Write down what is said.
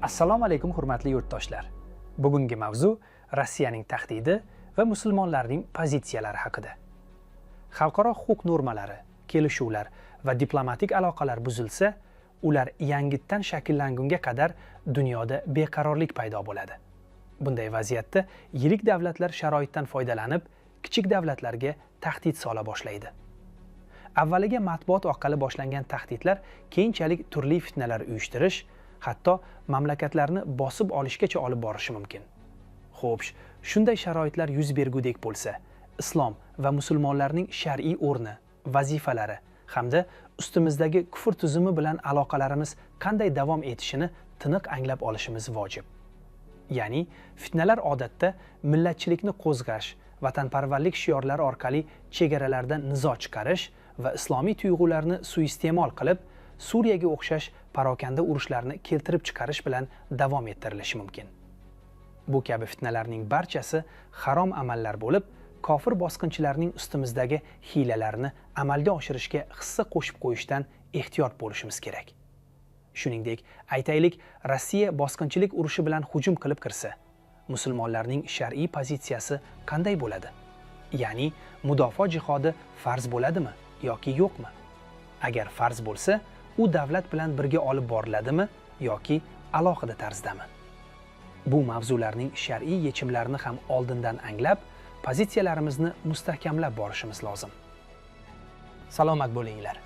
Assalomu alaykum hurmatli yurtdoshlar. Bugungi mavzu Rossiyaning tahdidi va musulmonlarning pozitsiyalari haqida. Xalqaro huquq normalari, kelishuvlar va diplomatik aloqalar buzilsa, ular yangitdan shakllangunga qadar dunyoda beqarorlik paydo bo'ladi. Bunday vaziyatda yirik davlatlar sharoitdan foydalanib, kichik davlatlarga tahdid sola boshlaydi. Avvaliga matbuot orqali boshlangan tahdidlar keyinchalik turli fitnalar uyushtirish, hatto mamlakatlarni bosib olishgacha olib borishi mumkin. Xo'sh, shunday sharoitlar yuz bergudek bo'lsa, islom va musulmonlarning shar'iy o'rni, vazifalari hamda ustimizdagi kufr tuzumi bilan aloqalarimiz qanday davom etishini tiniq anglab olishimiz vojib. Ya'ni, fitnalar odatda millatchilikni qo'zg'ash, vatanparvarlik shiorlari orqali chegaralardan nizo chiqarish va islomiy tuyg'ularni suiiste'mol qilib, Suriyaga o'xshash parokanda urushlarni keltirib chiqarish bilan davom ettirilishi mumkin. Bu kabi fitnalarning barchasi harom amallar bo'lib, kofir bosqinchilarning ustimizdagi hiylalarni amalga oshirishga hissa qo'shib qo'yishdan ehtiyot bo'lishimiz kerak. Shuningdek, aytaylik, Rossiya bosqinchilik urushi bilan hujum qilib kirsa, musulmonlarning shar'iy pozitsiyasi qanday bo'ladi? Ya'ni, mudofaa jihodi farz bo'ladimi yoki yo'qmi? Agar farz bo'lsa, u davlat bilan birga olib boriladimi yoki alohida tarzdami? Bu mavzularning shar'iy yechimlarini ham oldindan anglab, pozitsiyalarimizni mustahkamlab borishimiz lozim. Salomat bo'linglar.